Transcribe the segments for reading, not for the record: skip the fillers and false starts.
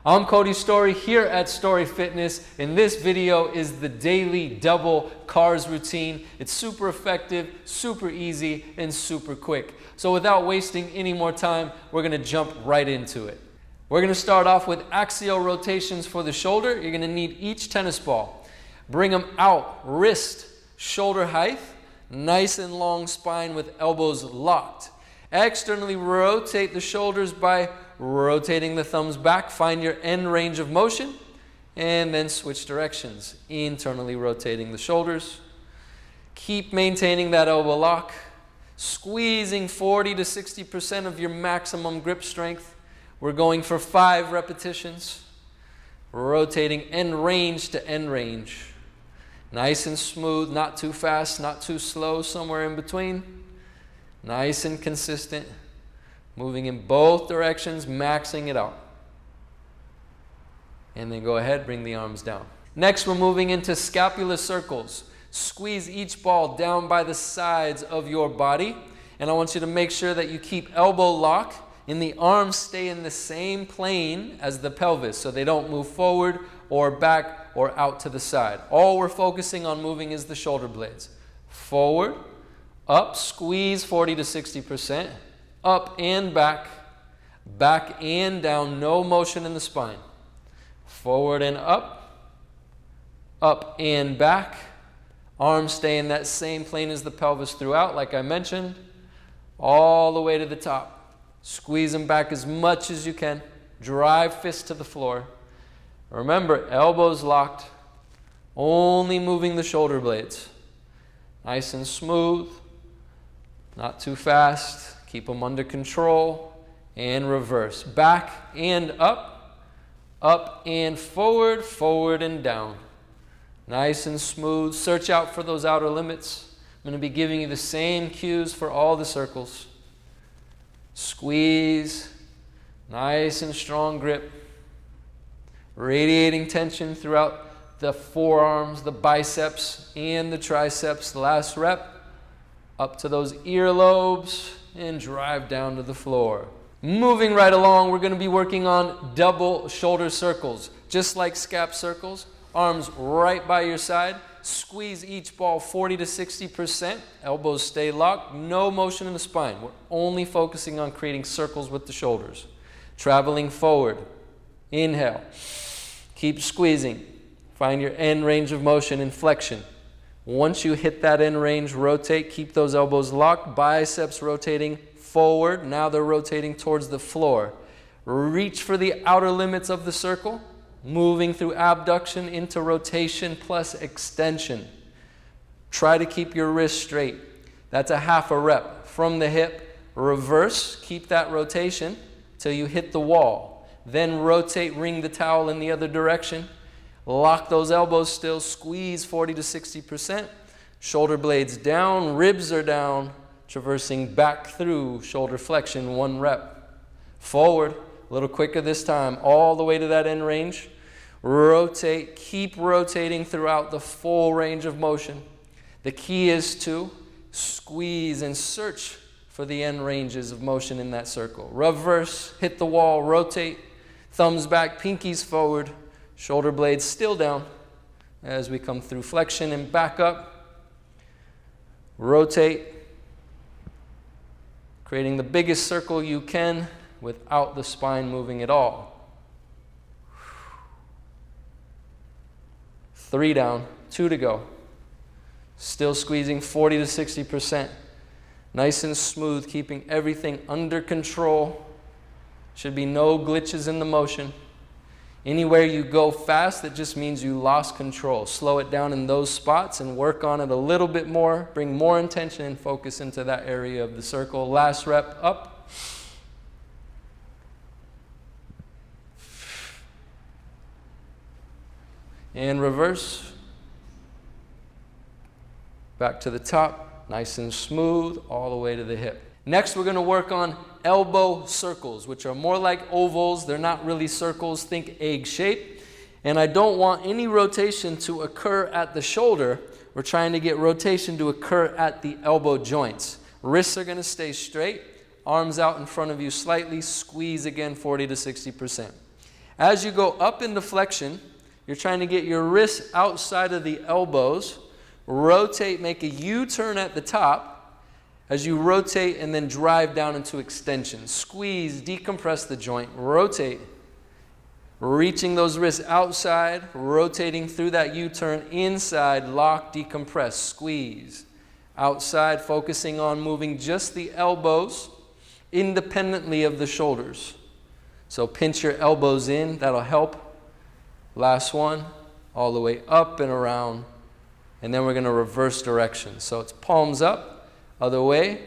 I'm Cody Story here at Story Fitness, and this video is the daily double cars routine. It's super effective, super easy, and super quick. So without wasting any more time, we're gonna jump right into it. We're gonna start off with axial rotations for the shoulder. You're gonna need each tennis ball. Bring them out, wrist, shoulder height, nice and long spine with elbows locked. Externally rotate the shoulders by rotating the thumbs back. Find your end range of motion and then switch directions. Internally rotating the shoulders. Keep maintaining that elbow lock. Squeezing 40 to 60% of your maximum grip strength. We're going for 5 repetitions. Rotating end range to end range. Nice and smooth, not too fast, not too slow, somewhere in between. Nice and consistent. Moving in both directions, maxing it out. And then go ahead, bring the arms down. Next, we're moving into scapular circles. Squeeze each ball down by the sides of your body. And I want you to make sure that you keep elbow lock and the arms stay in the same plane as the pelvis so they don't move forward or back or out to the side. All we're focusing on moving is the shoulder blades. Forward, up, squeeze 40 to 60%. Up and back, back and down, no motion in the spine. Forward and up and back. Arms stay in that same plane as the pelvis throughout, like I mentioned, all the way to the top. Squeeze them back as much as you can. Drive fist to the floor. Remember, elbows locked, only moving the shoulder blades. Nice and smooth, not too fast. Keep them under control and reverse. Back and up and forward, forward and down. Nice and smooth. Search out for those outer limits. I'm going to be giving you the same cues for all the circles. Squeeze, nice and strong grip. Radiating tension throughout the forearms, the biceps, and the triceps. Last rep, up to those earlobes. And drive down to the floor. Moving right along, we're going to be working on double shoulder circles. Just like scap circles, arms right by your side. Squeeze each ball 40 to 60%. Elbows stay locked. No motion in the spine. We're only focusing on creating circles with the shoulders. Traveling forward. Inhale. Keep squeezing. Find your end range of motion in flexion. Once you hit that end range, rotate, keep those elbows locked, biceps rotating forward. Now they're rotating towards the floor. Reach for the outer limits of the circle, moving through abduction into rotation plus extension. Try to keep your wrist straight. That's a half a rep. From the hip, reverse, keep that rotation till you hit the wall. Then rotate, ring the towel in the other direction. Lock those elbows still, squeeze 40 to 60%. Shoulder blades down, ribs are down, traversing back through shoulder flexion, 1 rep. Forward, a little quicker this time, all the way to that end range. Rotate, keep rotating throughout the full range of motion. The key is to squeeze and search for the end ranges of motion in that circle. Reverse, hit the wall, rotate, thumbs back, pinkies forward. Shoulder blades still down as we come through flexion and back up. Rotate, creating the biggest circle you can without the spine moving at all. 3 down, 2 to go. Still squeezing 40 to 60%. Nice and smooth, keeping everything under control. Should be no glitches in the motion. Anywhere you go fast, that just means you lost control. Slow it down in those spots and work on it a little bit more. Bring more intention and focus into that area of the circle. Last rep, up. And reverse. Back to the top, nice and smooth, all the way to the hip. Next, we're going to work on elbow circles, which are more like ovals. They're not really circles. Think egg shape. And I don't want any rotation to occur at the shoulder. We're trying to get rotation to occur at the elbow joints. Wrists are going to stay straight. Arms out in front of you slightly. Squeeze again 40 to 60%. As you go up into flexion, you're trying to get your wrists outside of the elbows. Rotate, make a U-turn at the top as you rotate and then drive down into extension. Squeeze, decompress the joint, rotate. Reaching those wrists outside, rotating through that U-turn inside, lock, decompress, squeeze. Outside, focusing on moving just the elbows independently of the shoulders. So pinch your elbows in, that'll help. Last one, all the way up and around. And then we're going to reverse direction. So it's palms up, other way,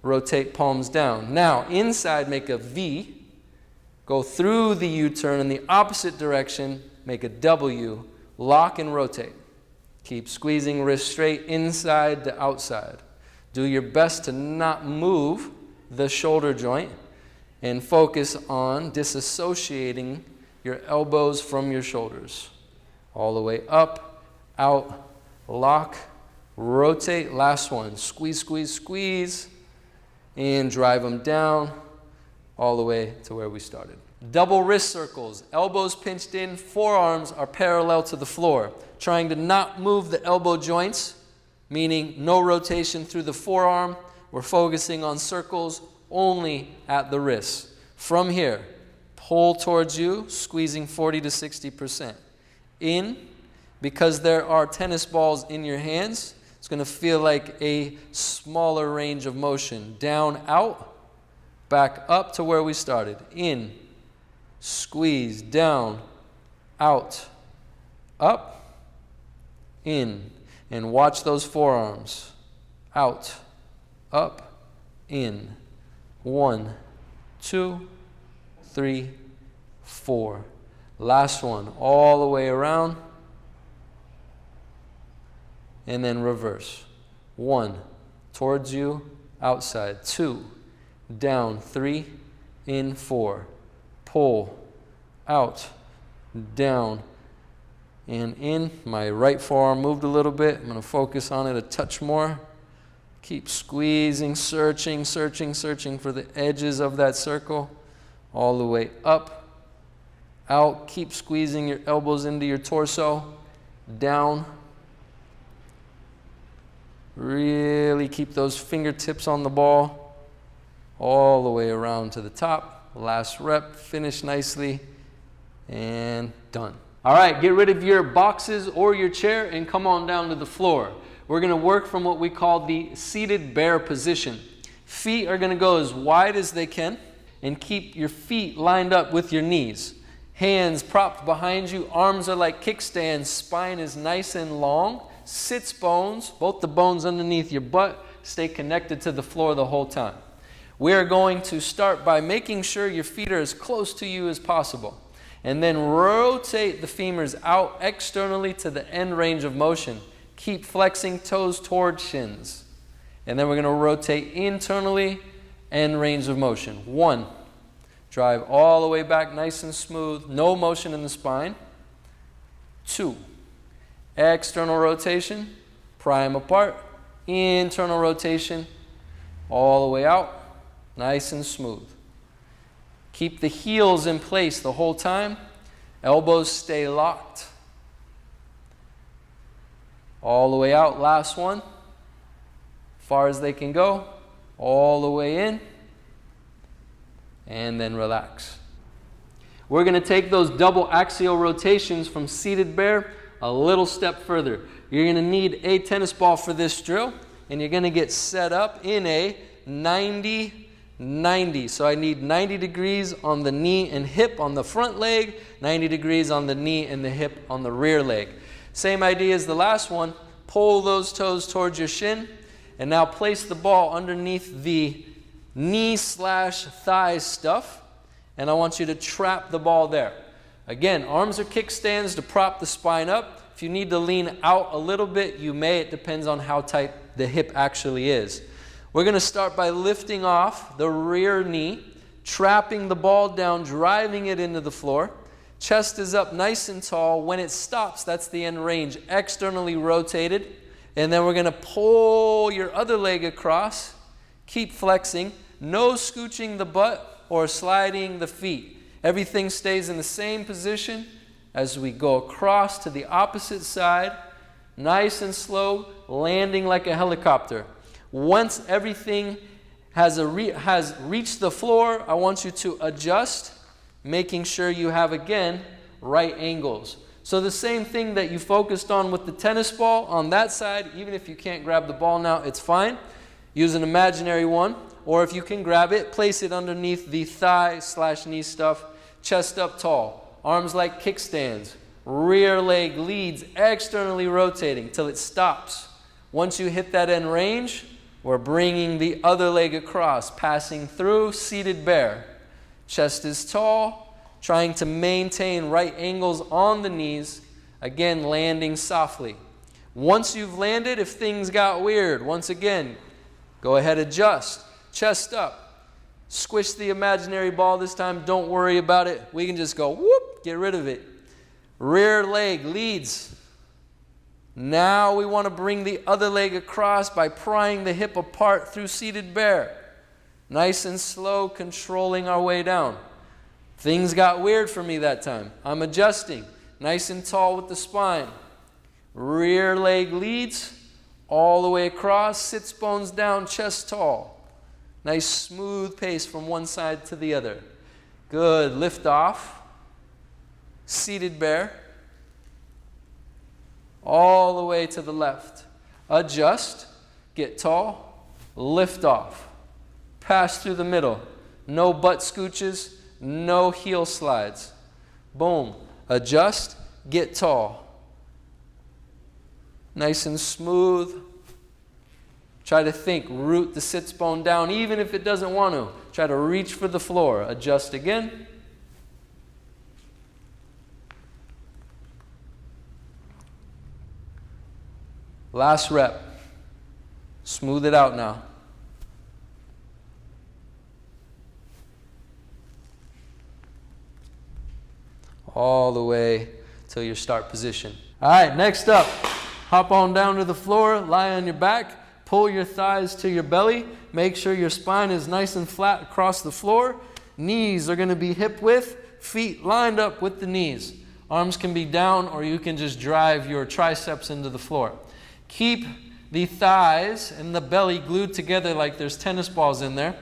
rotate palms down. Now, inside, make a V. Go through the U-turn in the opposite direction, make a W, lock and rotate. Keep squeezing wrist straight inside to outside. Do your best to not move the shoulder joint and focus on disassociating your elbows from your shoulders. All the way up, out, lock, rotate. Last one, squeeze, squeeze, squeeze, and drive them down all the way to where we started. Double wrist circles, elbows pinched in, forearms are parallel to the floor. Trying to not move the elbow joints, meaning no rotation through the forearm. We're focusing on circles only at the wrists. From here, pull towards you, squeezing 40 to 60%. In, because there are tennis balls in your hands, it's going to feel like a smaller range of motion. Down, out, back up to where we started. In, squeeze, down, out, up, in, and watch those forearms. Out, up, in. 1, 2, 3, 4. Last one, all the way around. And then reverse. 1, towards you, outside. 2, down. 3, in. 4. Pull, out, down, and in. My right forearm moved a little bit. I'm going to focus on it a touch more. Keep squeezing, searching, searching, searching for the edges of that circle. All the way up, out. Keep squeezing your elbows into your torso. Down. Really keep those fingertips on the ball. All the way around to the top. Last rep, finish nicely, and done. All right, get rid of your boxes or your chair and come on down to the floor. We're going to work from what we call the seated bear position. Feet are going to go as wide as they can, and keep your feet lined up with your knees. Hands propped behind you, arms are like kickstands, spine is nice and long. Sits bones, both the bones underneath your butt, stay connected to the floor the whole time. We are going to start by making sure your feet are as close to you as possible. And then rotate the femurs out externally to the end range of motion. Keep flexing toes toward shins. And then we're going to rotate internally, end range of motion. 1, drive all the way back nice and smooth, no motion in the spine. 2, external rotation, prime apart, internal rotation, all the way out, nice and smooth. Keep the heels in place the whole time. Elbows stay locked. All the way out, last one. Far as they can go, all the way in, and then relax. We're going to take those double axial rotations from seated bear a little step further. You're going to need a tennis ball for this drill, and you're going to get set up in a 90-90. So I need 90 degrees on the knee and hip on the front leg, 90 degrees on the knee and the hip on the rear leg. Same idea as the last one. Pull those toes towards your shin, and now place the ball underneath the knee/thigh stuff, and I want you to trap the ball there. Again, arms are kickstands to prop the spine up. If you need to lean out a little bit, you may. It depends on how tight the hip actually is. We're going to start by lifting off the rear knee, trapping the ball down, driving it into the floor. Chest is up nice and tall. When it stops, that's the end range, externally rotated. And then we're going to pull your other leg across. Keep flexing. No scooching the butt or sliding the feet. Everything stays in the same position as we go across to the opposite side, nice and slow, landing like a helicopter. Once everything has reached the floor, I want you to adjust, making sure you have, again, right angles. So the same thing that you focused on with the tennis ball on that side, even if you can't grab the ball now, it's fine. Use an imaginary one, or if you can grab it, place it underneath the thigh/knee stuff, chest up tall, arms like kickstands, rear leg leads externally rotating till it stops. Once you hit that end range, we're bringing the other leg across, passing through, seated bear. Chest is tall, trying to maintain right angles on the knees, again landing softly. Once you've landed, if things got weird, once again, go ahead, adjust, chest up, squish the imaginary ball this time, don't worry about it. We can just go whoop, get rid of it. Rear leg leads. Now we want to bring the other leg across by prying the hip apart through seated bear. Nice and slow, controlling our way down. Things got weird for me that time. I'm adjusting. Nice and tall with the spine. Rear leg leads all the way across, sits bones down, chest tall. Nice smooth pace from one side to the other. Good. Lift off. Seated bear. All the way to the left. Adjust. Get tall. Lift off. Pass through the middle. No butt scooches. No heel slides. Boom. Adjust. Get tall. Nice and smooth. Try to think. Root the sits bone down even if it doesn't want to. Try to reach for the floor. Adjust again. Last rep. Smooth it out now. All the way till your start position. All right, next up, hop on down to the floor, lie on your back, pull your thighs to your belly, make sure your spine is nice and flat across the floor. Knees are going to be hip width, feet lined up with the knees. Arms can be down, or you can just drive your triceps into the floor. Keep the thighs and the belly glued together like there's tennis balls in there.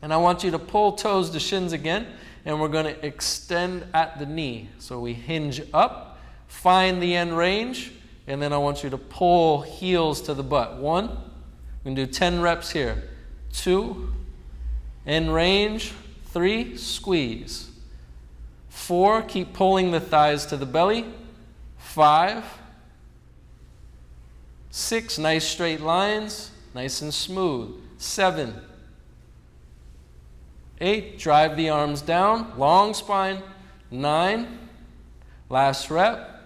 And I want you to pull toes to shins again. And we're going to extend at the knee. So we hinge up, find the end range, and then I want you to pull heels to the butt. 1, we're going to do 10 reps here. 2, end range. 3, squeeze. 4, keep pulling the thighs to the belly. 5, 6, nice straight lines, nice and smooth. 7, 8, drive the arms down, long spine. 9, last rep,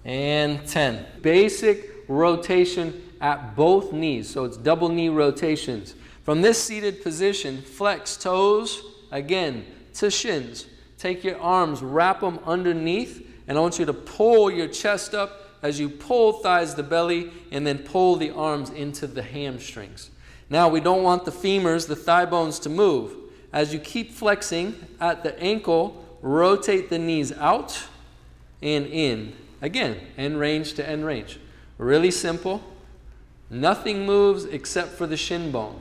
and 10. Basic rotation at both knees, so it's double knee rotations. From this seated position, flex toes, again, to shins. Take your arms, wrap them underneath, and I want you to pull your chest up as you pull thighs to belly, and then pull the arms into the hamstrings. Now, we don't want the femurs, the thigh bones, to move. As you keep flexing at the ankle, rotate the knees out and in. Again, end range to end range. Really simple. Nothing moves except for the shin bone.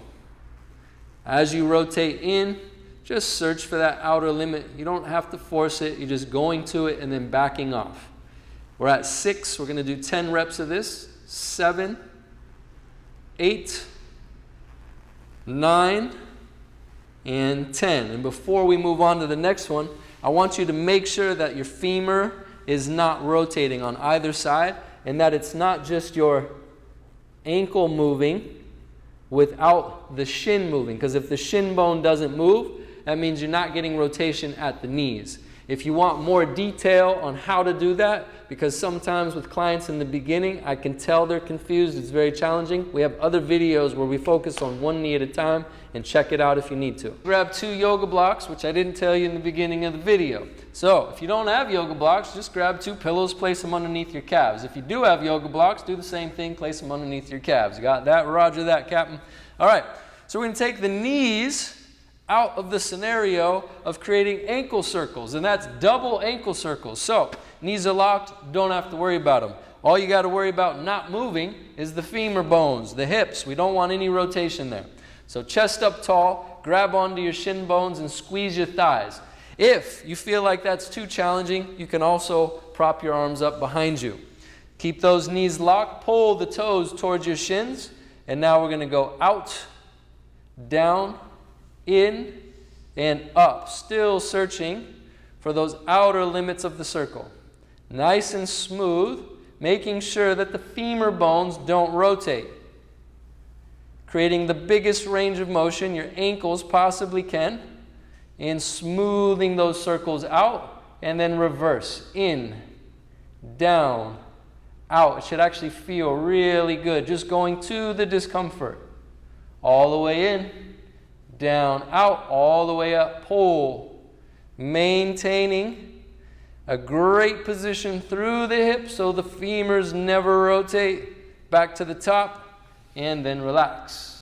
As you rotate in, just search for that outer limit. You don't have to force it. You're just going to it and then backing off. We're at 6. We're going to do 10 reps of this. 7, 8, 9, and 10. And before we move on to the next one, I want you to make sure that your femur is not rotating on either side, and that it's not just your ankle moving without the shin moving. Because if the shin bone doesn't move, that means you're not getting rotation at the knees. If you want more detail on how to do that, because sometimes with clients in the beginning, I can tell they're confused, it's very challenging. We have other videos where we focus on one knee at a time, and check it out if you need to. Grab 2 yoga blocks, which I didn't tell you in the beginning of the video. So if you don't have yoga blocks, just grab 2 pillows, place them underneath your calves. If you do have yoga blocks, do the same thing, place them underneath your calves. You got that? Roger that, Captain. All right, so we're going to take the knees out of the scenario of creating ankle circles, and that's double ankle circles. So knees are locked, don't have to worry about them. All you got to worry about not moving is the femur bones, the hips. We don't want any rotation there. So chest up tall, grab onto your shin bones and squeeze your thighs. If you feel like that's too challenging, you can also prop your arms up behind you. Keep those knees locked, pull the toes towards your shins, and now we're going to go out, down, in, and up. Still searching for those outer limits of the circle. Nice and smooth, making sure that the femur bones don't rotate. Creating the biggest range of motion your ankles possibly can, and smoothing those circles out, and then reverse. In, down, out. It should actually feel really good, just going to the discomfort. All the way in, down, out, all the way up, pull. Maintaining a great position through the hips so the femurs never rotate. Back to the top, and then relax.